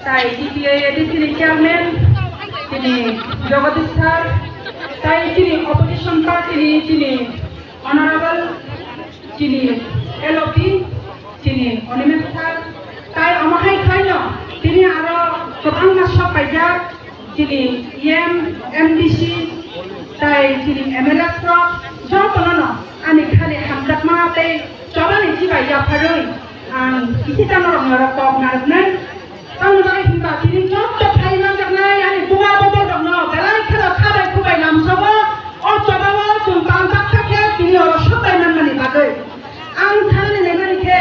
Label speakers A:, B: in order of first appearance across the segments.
A: তাই ডিপিএডিসির চেয়ারম্যান তিনি জগদীশ স্যার, তাই তিনি অপোজিশন তিনি অনারেবল তিনি এলপি তিনি অনিমেষ স্যার, তাই আমাহাই খাইন তিনি আরো गोबां मास्टार पाइजाक তিনি एमडीसी তাই তিনি एमएलए जौन आंनि खालि हामदाकमा तै चबानि जिबाय जाफारै आं इसे दामर कम नारनाय आं बाय हिंबा তিনি जत फाइना जानाय आंनि बुवा बबो दङ बेलाय खेला खाबाय खुबाय नामसाबो अ चबाबो जों बांदा थाखे তিনি सबाय नामनि बागै आं थानानै नेगरिखे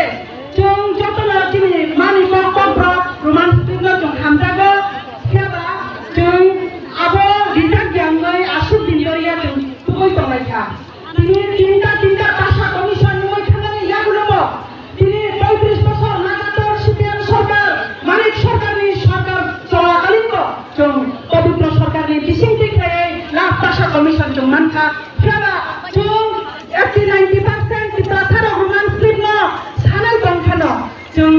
A: जों जतन दिनै मानि कमफ्रा रोमान्स दिनो जों हामदागो सेबा जों आबो रिजाक यांगै आसु दिनरिया जों तुबै दंलायखा তিনি তিনটা ভাষা কমিশন মই খানানি ইয়াগুলো তিনি 35 বছর লাগাতার সিপিএম সরকার মানিক সরকারনি সরকার চলাকালীন जों पवित्र सरकारनि बिसिंथि खायै लाख भाषा कमिशन जों मानखा सेबा जों 80-90% तिप्राथार हमान स्लिपनो सानाय दंखानो जों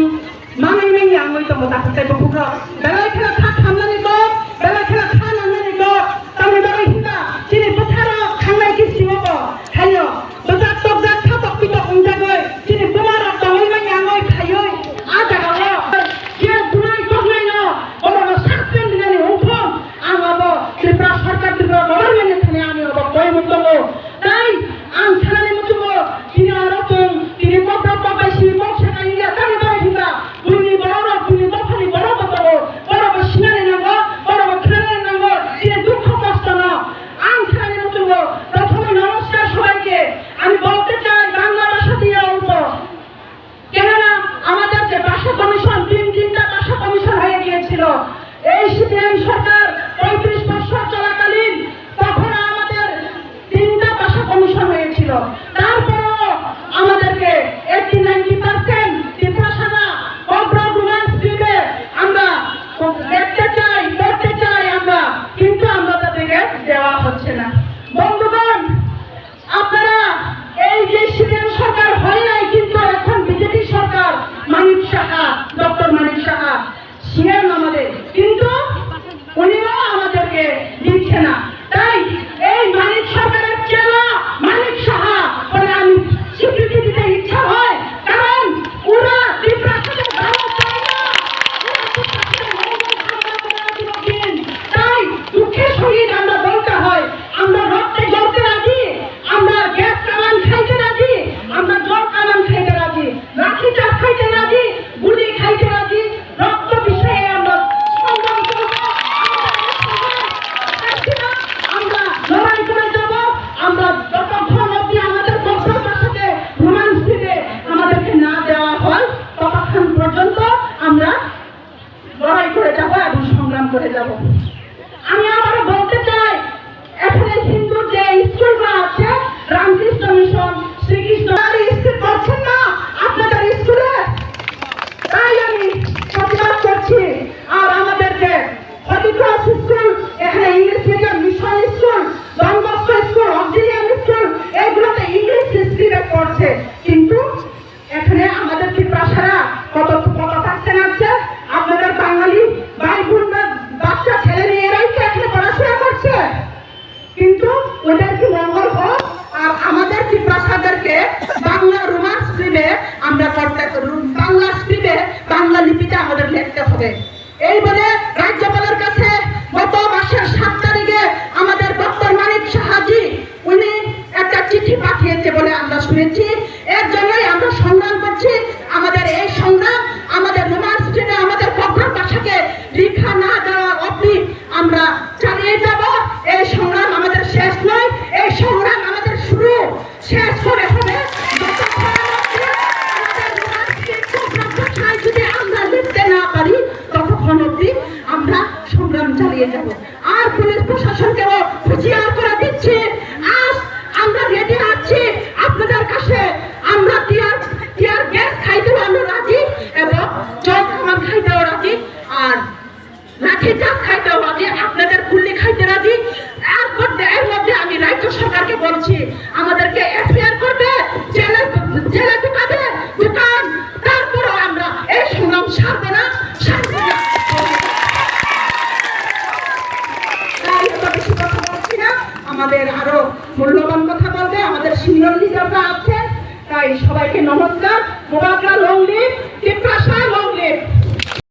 A: मांगै यांगै दङ दाखोथाय बखुग्र बेलाय खेला था खामनानै दं बेलाय खेला था नांनानै दं तामि बाय हिंगा दिनै बोथार खांनाय किसिबो हायो बजा तबजा था तकपित उंजागै दिनै बुमार दङै यांगै खायै आ जागाव जे बुनाय तगनाय न बरनो सासपेन्ड दिनै उफम आंबो त्रिपुरा सरकार त्रिपुरा गभर्नमेन्ट थाने आंनि अब गय मुतंगो ताई आं थानानै मुतंगो दिनै आरो जों दिनै कब्रा पाबायसि मक्सा इंडिया तामि बाय हिंगा बुनि बरनो बुनि दफानि बरनो दङो बरनो सिनानै नांगौ बरनो खेलानै नांगौ दिनै दुख कष्ट न आं थानानै मुतंगो प्रथमे नमस्कार সবাইকে আমি বলতে চাই বাংলা ভাষা দিয়ে অল্প কেননা আমাদের যে ভাষা কমিশন তিনটা ভাষা কমিশন হয়ে গিয়েছিল এই সিপিএম সরকার 35 বছর চলাকালীন তখন আমাদের তিনটা ভাষা কমিশন হয়েছিল তারপরেও আমাদেরকে 80-90% ত্রিপুরা সানা কম্প্রোমাইজ দিবে আমরা দেখতে চাই করতে চাই আমরা কিন্তু আমাদেরকে দেওয়া হচ্ছে না বন্ধুগণ আপনারা এই যে সিপিএম সরকার হয় নাই কিন্তু এখন বিজেপি সরকার মানিক সাহা ডক্টর মানিক সাহা সিএম আমাদের কিন্তু উনিও আমাদেরকে দিচ্ছে না তাই এই মানিক সরকারের চেলা মানিক সাহা বলে আমি স্বীকৃতি দিতে ইচ্ছা হয় কারণ ওরা ত্রিপুরা থেকে ভালো চায় না তাই দুঃখের সহিত আমরা বলতে হয় আমরা রক্তে জ্বলতে রাজি আমরা গ্যাস কামান খাইতে রাজি আমরা জল কামান খাইতে রাজি লাঠি চাপ খাইতে রাজি গুলি খাইতে রাজি রক্ত বিষয়ে আমরা সংগ্রাম করব আমরা লড়াই করে যাব আমরা যতক্ষণ অব্দি আমাদের বক্তব্য সাথে রোমান্স দিতে আমাদেরকে না দেওয়া হয় ততক্ষণ পর্যন্ত আমরা লড়াই করে যাব এবং সংগ্রাম করে যাব আমি আবারও বলতে চাই এখানে হিন্দু যে স্কুলগুলো আছে রামকৃষ্ণ মিশন শ্রীকৃষ্ণ স্কুল করছেন না আপনাদের স্কুলে তাই আমি প্রতিবাদ করছি আর আমাদের যে হলিক্রস স্কুল এখানে English medium mission school Don Bosco school Auxilium school এগুলোতে ইংলিশ স্কুলে পড়ছে কিন্তু এখানে আমাদের ত্রিপুরা কত থাকতে আছে আপনাদের বাঙালি ভাই বোনরা বাচ্চা ছেলে মেয়েরাই তো এখানে পড়াশোনা করছে কিন্তু ওদের কি মঙ্গল হোক আর আমাদের ত্রিপুরাদেরকে বাংলা রোমান্স স্ক্রিপ্টে আমরা করতে বাংলা স্ক্রিপ্টে বাংলা লিপিতে আমাদের লিখতে হবে এই বলে রাজ্যপালের কাছে গত মাসের 7 তারিখে আমাদের ডক্টর মানিক সাহাজি উনি একটা চিঠি পাঠিয়েছে বলে আমরা শুনেছি এর জন্যই আমরা সংগ্রাম করছি আমাদের এই সংগ্রাম আমাদের রোমান্স স্ক্রিপ্টে আমাদের কখনো ভাষাকে লেখা না দেওয়া অবধি আমরা চালিয়ে যাব এই সংগ্রাম আমাদের শেষ নয় এই সংগ্রাম আমাদের শুরু শেষ করে হবে যদি আমরা লিখতে না পারি ততক্ষণ অবধি আমরা সংগ্রাম চালিয়ে যাব আর পুলিশ প্রশাসনকেও হুঁশিয়ার করে দিচ্ছি আজ আমরা রেডি আছি আপনাদের কাছে আমরা টিয়ার গ্যাস খাইতেও আমরা রাজি এবং জল খাবার খাইতেও রাজি আর লাঠি চাপ খাইতেও রাজি আপনাদের গুলি খাইতে রাজি এর মধ্যে আমি রাজ্য সরকারকে বলছি আমাদেরকে এফআইআর করবে জেলে ঢুকাবে দোকান তারপরেও আমরা এই সংগ্রাম ছাড়বো না বেশি কথা বলছি না, আমাদের আরো মূল্যবান কথা বলবে আমাদের সিনিয়র লিডাররা আছেন। তাই সবাইকে নমস্কার, মোবারক লং লিভ